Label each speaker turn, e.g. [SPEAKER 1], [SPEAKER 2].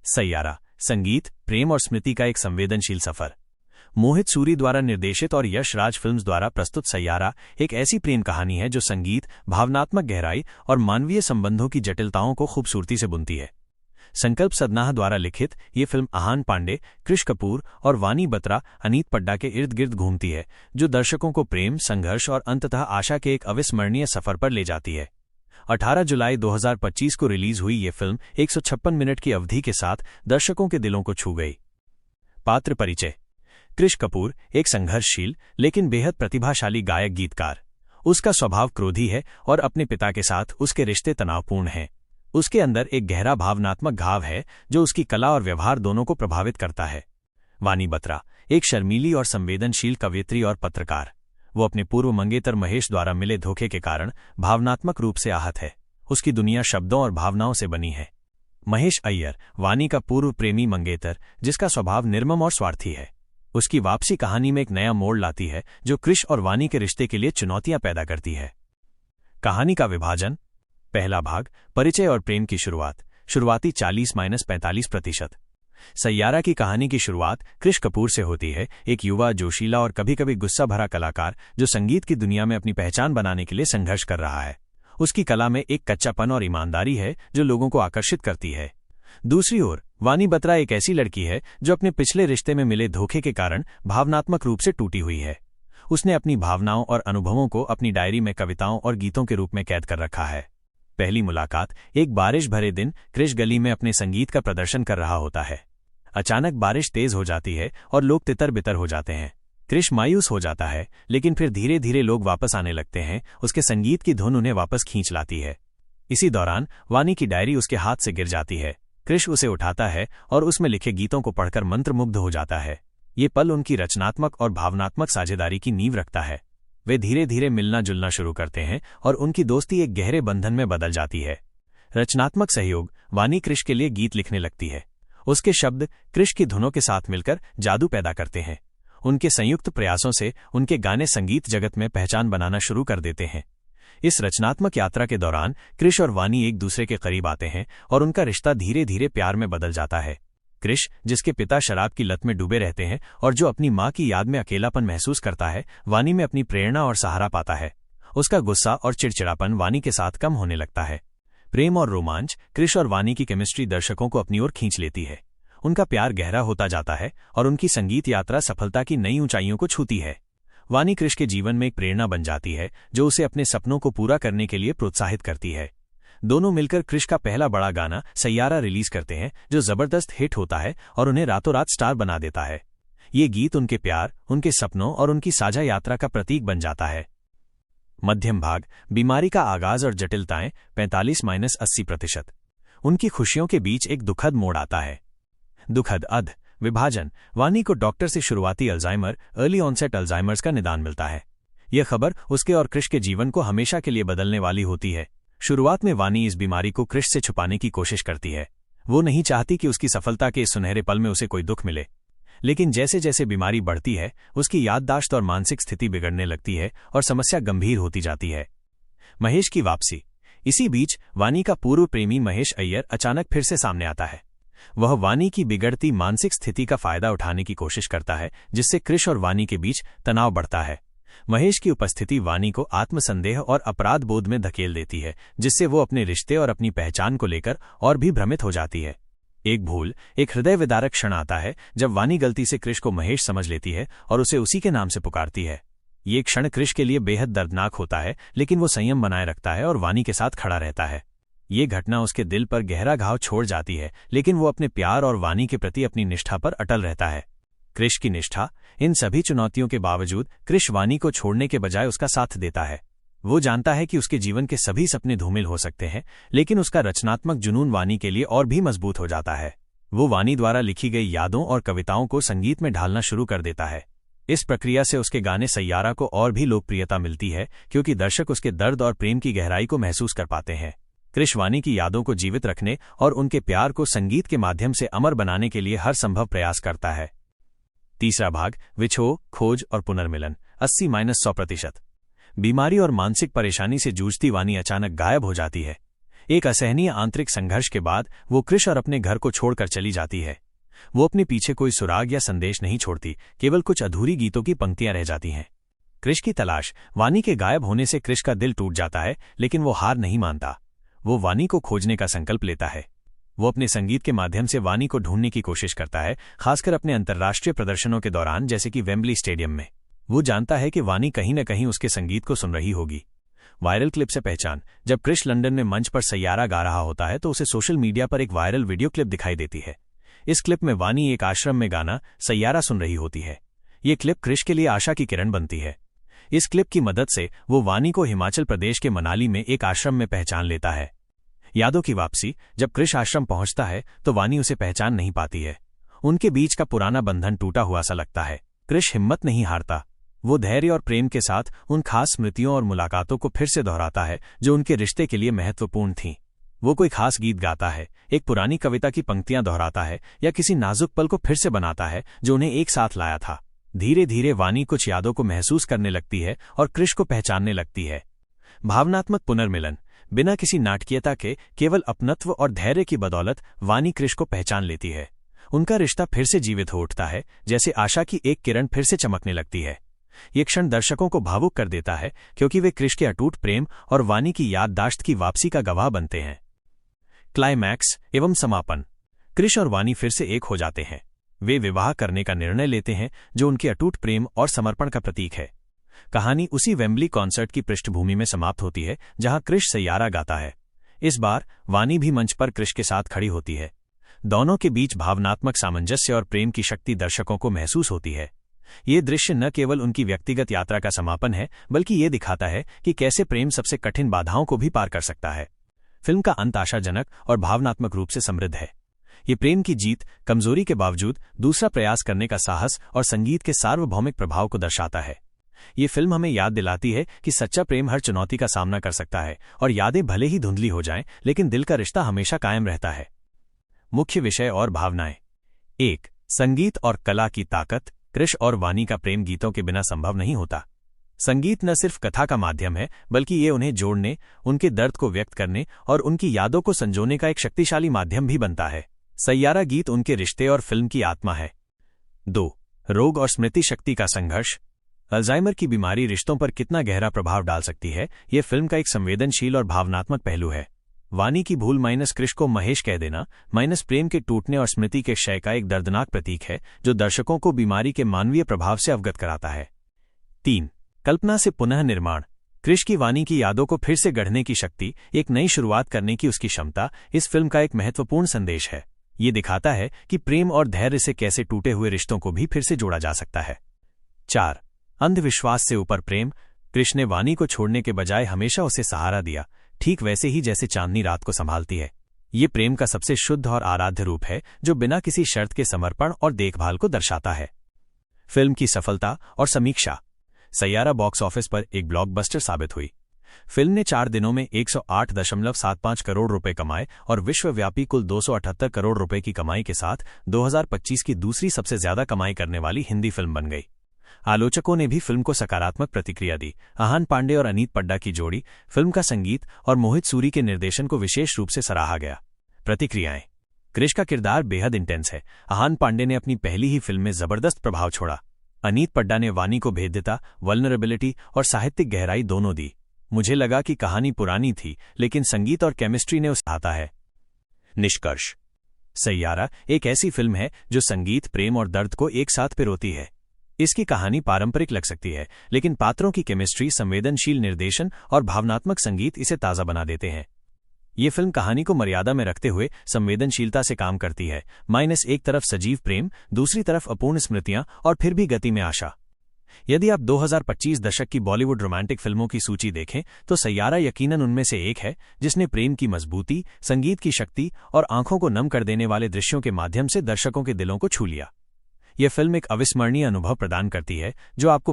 [SPEAKER 1] सैयारा, संगीत, प्रेम और स्मृति का एक संवेदनशील सफर। मोहित सूरी द्वारा निर्देशित और यश राज फिल्म्स द्वारा प्रस्तुत सैयारा एक ऐसी प्रेम कहानी है जो संगीत, भावनात्मक गहराई और मानवीय संबंधों की जटिलताओं को खूबसूरती से बुनती है। संकल्प सदनाह द्वारा लिखित ये फिल्म आहान पांडे, कृष कपूर और वानी बत्रा अनीत पड्डा के इर्द गिर्द घूमती है, जो दर्शकों को प्रेम, संघर्ष और अंततः आशा के एक अविस्मरणीय सफर पर ले जाती है। 18 जुलाई 2025 को रिलीज हुई ये फिल्म 156 मिनट की अवधि के साथ दर्शकों के दिलों को छू गई। पात्र परिचय। कृष कपूर एक संघर्षशील लेकिन बेहद प्रतिभाशाली गायक गीतकार। उसका स्वभाव क्रोधी है और अपने पिता के साथ उसके रिश्ते तनावपूर्ण हैं। उसके अंदर एक गहरा भावनात्मक घाव है जो उसकी कला और व्यवहार दोनों को प्रभावित करता है। वानी बत्रा एक शर्मीली और संवेदनशील कवयित्री और पत्रकार। वो अपने पूर्व मंगेतर महेश द्वारा मिले धोखे के कारण भावनात्मक रूप से आहत है। उसकी दुनिया शब्दों और भावनाओं से बनी है। महेश अय्यर, वानी का पूर्व प्रेमी मंगेतर, जिसका स्वभाव निर्मम और स्वार्थी है। उसकी वापसी कहानी में एक नया मोड़ लाती है जो कृष और वानी के रिश्ते के लिए चुनौतियां पैदा करती है। कहानी का विभाजन। पहला भाग, परिचय और प्रेम की शुरुआत। शुरुआती 40-45%। सैयारा की कहानी की शुरुआत कृष कपूर से होती है, एक युवा, जोशीला और कभी कभी गुस्सा भरा कलाकार जो संगीत की दुनिया में अपनी पहचान बनाने के लिए संघर्ष कर रहा है। उसकी कला में एक कच्चापन और ईमानदारी है जो लोगों को आकर्षित करती है। दूसरी ओर वानी बत्रा एक ऐसी लड़की है जो अपने पिछले रिश्ते में मिले धोखे के कारण भावनात्मक रूप से टूटी हुई है। उसने अपनी भावनाओं और अनुभवों को अपनी डायरी में कविताओं और गीतों के रूप में कैद कर रखा है। पहली मुलाकात। एक बारिश भरे दिन कृष गली में अपने संगीत का प्रदर्शन कर रहा होता है। अचानक बारिश तेज हो जाती है और लोग तितर बितर हो जाते हैं। कृष मायूस हो जाता है, लेकिन फिर धीरे धीरे लोग वापस आने लगते हैं। उसके संगीत की धुन उन्हें वापस खींच लाती है। इसी दौरान वानी की डायरी उसके हाथ से गिर जाती है। कृष उसे उठाता है और उसमें लिखे गीतों को पढ़कर मंत्रमुग्ध हो जाता है। ये पल उनकी रचनात्मक और भावनात्मक साझेदारी की नींव रखता है। वे धीरे धीरे मिलना जुलना शुरू करते हैं और उनकी दोस्ती एक गहरे बंधन में बदल जाती है। रचनात्मक सहयोग। वानी कृष के लिए गीत लिखने लगती है। उसके शब्द कृष की धुनों के साथ मिलकर जादू पैदा करते हैं। उनके संयुक्त प्रयासों से उनके गाने संगीत जगत में पहचान बनाना शुरू कर देते हैं। इस रचनात्मक यात्रा के दौरान कृष और वानी एक दूसरे के करीब आते हैं और उनका रिश्ता धीरे धीरे प्यार में बदल जाता है। कृष, जिसके पिता शराब की लत में डूबे रहते हैं और जो अपनी मां की याद में अकेलापन महसूस करता है, वानी में अपनी प्रेरणा और सहारा पाता है। उसका गुस्सा और चिड़चिड़ापन वानी के साथ कम होने लगता है। प्रेम और रोमांच। कृष और वानी की केमिस्ट्री दर्शकों को अपनी ओर खींच लेती है। उनका प्यार गहरा होता जाता है और उनकी संगीत यात्रा सफलता की नई ऊंचाइयों को छूती है। वानी कृष के जीवन में एक प्रेरणा बन जाती है जो उसे अपने सपनों को पूरा करने के लिए प्रोत्साहित करती है। दोनों मिलकर कृष का पहला बड़ा गाना सैयारा रिलीज करते हैं, जो जबरदस्त हिट होता है और उन्हें रातों रात स्टार बना देता है। ये गीत उनके प्यार, उनके सपनों और उनकी साझा यात्रा का प्रतीक बन जाता है। मध्यम भाग। बीमारी का आगाज और जटिलताएं। 45-80%। उनकी खुशियों के बीच एक दुखद मोड़ आता है। दुखद अध विभाजन। वानी को डॉक्टर से शुरुआती अल्जाइमर, अर्ली ऑनसेट अल्जाइमर्स का निदान मिलता है। यह खबर उसके और कृष के जीवन को हमेशा के लिए बदलने वाली होती है। शुरुआत में वानी इस बीमारी को कृष से छुपाने की कोशिश करती है। वो नहीं चाहती कि उसकी सफलता के इस सुनहरे पल में उसे कोई दुख मिले। लेकिन जैसे जैसे बीमारी बढ़ती है, उसकी याददाश्त और मानसिक स्थिति बिगड़ने लगती है और समस्या गंभीर होती जाती है। महेश की वापसी। इसी बीच वानी का पूर्व प्रेमी महेश अय्यर अचानक फिर से सामने आता है। वह वानी की बिगड़ती मानसिक स्थिति का फायदा उठाने की कोशिश करता है, जिससे कृष और वानी के बीच तनाव बढ़ता है। महेश की उपस्थिति वानी को आत्मसंदेह और अपराध बोध में धकेल देती है, जिससे वो अपने रिश्ते और अपनी पहचान को लेकर और भी भ्रमित हो जाती है। एक भूल, एक हृदय विदारक क्षण आता है जब वानी गलती से कृष को महेश समझ लेती है और उसे उसी के नाम से पुकारती है। ये क्षण कृष के लिए बेहद दर्दनाक होता है, लेकिन वो संयम बनाए रखता है और वानी के साथ खड़ा रहता है। ये घटना उसके दिल पर गहरा घाव छोड़ जाती है, लेकिन वो अपने प्यार और वानी के प्रति अपनी निष्ठा पर अटल रहता है। कृष की निष्ठा। इन सभी चुनौतियों के बावजूद कृष वानी को छोड़ने के बजाय उसका साथ देता है। वो जानता है कि उसके जीवन के सभी सपने धूमिल हो सकते हैं, लेकिन उसका रचनात्मक जुनून वानी के लिए और भी मजबूत हो जाता है। वो वानी द्वारा लिखी गई यादों और कविताओं को संगीत में ढालना शुरू कर देता है। इस प्रक्रिया से उसके गाने सैयारा को और भी लोकप्रियता मिलती है, क्योंकि दर्शक उसके दर्द और प्रेम की गहराई को महसूस कर पाते हैं। कृष वानी की यादों को जीवित रखने और उनके प्यार को संगीत के माध्यम से अमर बनाने के लिए हर संभव प्रयास करता है। तीसरा भाग। विछोह, खोज और पुनर्मिलन। 80-100%। बीमारी और मानसिक परेशानी से जूझती वानी अचानक गायब हो जाती है। एक असहनीय आंतरिक संघर्ष के बाद वो कृष और अपने घर को छोड़कर चली जाती है। वो अपने पीछे कोई सुराग या संदेश नहीं छोड़ती, केवल कुछ अधूरी गीतों की पंक्तियां रह जाती हैं। कृष की तलाश। वानी के गायब होने से कृष का दिल टूट जाता है, लेकिन वो हार नहीं मानता। वो वानी को खोजने का संकल्प लेता है। वो अपने संगीत के माध्यम से वानी को ढूंढने की कोशिश करता है, खासकर अपने अंतर्राष्ट्रीय प्रदर्शनों के दौरान, जैसे कि वेम्बली स्टेडियम में। वो जानता है कि वानी कहीं न कहीं उसके संगीत को सुन रही होगी। वायरल क्लिप से पहचान। जब कृष लंदन में मंच पर सैयारा गा रहा होता है तो उसे सोशल मीडिया पर एक वायरल वीडियो क्लिप दिखाई देती है। इस क्लिप में वानी एक आश्रम में गाना सैयारा सुन रही होती है। ये क्लिप कृष के लिए आशा की किरण बनती है। इस क्लिप की मदद से वो वानी को हिमाचल प्रदेश के मनाली में एक आश्रम में पहचान लेता है। यादों की वापसी। जब कृष आश्रम पहुंचता है तो वानी उसे पहचान नहीं पाती है। उनके बीच का पुराना बंधन टूटा हुआ सा लगता है। कृष हिम्मत नहीं हारता। वो धैर्य और प्रेम के साथ उन खास स्मृतियों और मुलाकातों को फिर से दोहराता है जो उनके रिश्ते के लिए महत्वपूर्ण थीं। वो कोई खास गीत गाता है, एक पुरानी कविता की पंक्तियां दोहराता है, या किसी नाजुक पल को फिर से बनाता है जो उन्हें एक साथ लाया था। धीरे धीरे वानी कुछ यादों को महसूस करने लगती है और कृष को पहचानने लगती है। भावनात्मक पुनर्मिलन। बिना किसी नाटकीयता के केवल अपनत्व और धैर्य की बदौलत वानी कृष को पहचान लेती है। उनका रिश्ता फिर से जीवित हो उठता है, जैसे आशा की एक किरण फिर से चमकने लगती है। ये क्षण दर्शकों को भावुक कर देता है, क्योंकि वे कृष के अटूट प्रेम और वानी की याददाश्त की वापसी का गवाह बनते हैं। क्लाइमैक्स एवं समापन। कृष और वानी फिर से एक हो जाते हैं। वे विवाह करने का निर्णय लेते हैं, जो उनके अटूट प्रेम और समर्पण का प्रतीक है। कहानी उसी वेम्बली कॉन्सर्ट की पृष्ठभूमि में समाप्त होती है जहां कृष सैयारा गाता है। इस बार वानी भी मंच पर कृष के साथ खड़ी होती है। दोनों के बीच भावनात्मक सामंजस्य और प्रेम की शक्ति दर्शकों को महसूस होती है। ये दृश्य न केवल उनकी व्यक्तिगत यात्रा का समापन है, बल्कि ये दिखाता है कि कैसे प्रेम सबसे कठिन बाधाओं को भी पार कर सकता है। फिल्म का अंत आशाजनक और भावनात्मक रूप से समृद्ध है। ये प्रेम की जीत, कमजोरी के बावजूद दूसरा प्रयास करने का साहस और संगीत के सार्वभौमिक प्रभाव को दर्शाता है। ये फिल्म हमें याद दिलाती है कि सच्चा प्रेम हर चुनौती का सामना कर सकता है और यादें भले ही धुंधली हो जाएं, लेकिन दिल का रिश्ता हमेशा कायम रहता है। मुख्य विषय और भावनाएं। 1. संगीत और कला की ताकत। कृष और वानी का प्रेम गीतों के बिना संभव नहीं होता। संगीत न सिर्फ कथा का माध्यम है, बल्कि ये उन्हें जोड़ने, उनके दर्द को व्यक्त करने और उनकी यादों को संजोने का एक शक्तिशाली माध्यम भी बनता है। सैयारा गीत उनके रिश्ते और फिल्म की आत्मा है। 2. रोग और स्मृति शक्ति का संघर्ष। अल्जाइमर की बीमारी रिश्तों पर कितना गहरा प्रभाव डाल सकती है, यह फिल्म का एक संवेदनशील और भावनात्मक पहलू है। वानी की भूल माइनस कृष को महेश कह देना माइनस प्रेम के टूटने और स्मृति के क्षय का एक दर्दनाक प्रतीक है, जो दर्शकों को बीमारी के मानवीय प्रभाव से अवगत कराता है। 3. कल्पना से पुनः निर्माण। कृष की वानी की यादों को फिर से गढ़ने की शक्ति, एक नई शुरुआत करने की उसकी क्षमता इस फिल्म का एक महत्वपूर्ण संदेश है। ये दिखाता है कि प्रेम और धैर्य से कैसे टूटे हुए रिश्तों को भी फिर से जोड़ा जा सकता है। 4. अंधविश्वास से ऊपर प्रेम। कृष ने वानी को छोड़ने के बजाय हमेशा उसे सहारा दिया, ठीक वैसे ही जैसे चांदनी रात को संभालती है। ये प्रेम का सबसे शुद्ध और आराध्य रूप है, जो बिना किसी शर्त के समर्पण और देखभाल को दर्शाता है। फिल्म की सफलता और समीक्षा। सैयारा बॉक्स ऑफिस पर एक ब्लॉकबस्टर साबित हुई। फिल्म ने 4 दिनों में 108.75 करोड़ रुपए कमाए और विश्वव्यापी कुल 278 करोड़ रुपए की कमाई के साथ 2025 की दूसरी सबसे ज्यादा कमाई करने वाली हिंदी फिल्म बन गई। आलोचकों ने भी फिल्म को सकारात्मक प्रतिक्रिया दी। आहान पांडे और अनीत पड्डा की जोड़ी, फिल्म का संगीत और मोहित सूरी के निर्देशन को विशेष रूप से सराहा गया। प्रतिक्रियाएं। कृष का किरदार बेहद इंटेंस है। आहान पांडे ने अपनी पहली ही फिल्म में जबरदस्त प्रभाव छोड़ा। अनीत पड्डा ने वानी को भेद्यता, वल्नरेबिलिटी और साहित्यिक गहराई दोनों दी। मुझे लगा कि कहानी पुरानी थी, लेकिन संगीत और केमिस्ट्री ने उसे आता है। निष्कर्ष। सैयारा एक ऐसी फिल्म है जो संगीत, प्रेम और दर्द को एक साथ पिरोती है। इसकी कहानी पारंपरिक लग सकती है, लेकिन पात्रों की केमिस्ट्री, संवेदनशील निर्देशन और भावनात्मक संगीत इसे ताज़ा बना देते हैं। ये फिल्म कहानी को मर्यादा में रखते हुए संवेदनशीलता से काम करती है। माइनस एक तरफ सजीव प्रेम, दूसरी तरफ अपूर्ण स्मृतियां और फिर भी गति में आशा। यदि आप 2025 दशक की बॉलीवुड रोमांटिक फिल्मों की सूची देखें तो सैयारा यकीनन उनमें से एक है, जिसने प्रेम की मजबूती, संगीत की शक्ति और आंखों को नम कर देने वाले दृश्यों के माध्यम से दर्शकों के दिलों को छू लिया। यह फिल्म एक अविस्मरणीय अनुभव प्रदान करती है, जो आपको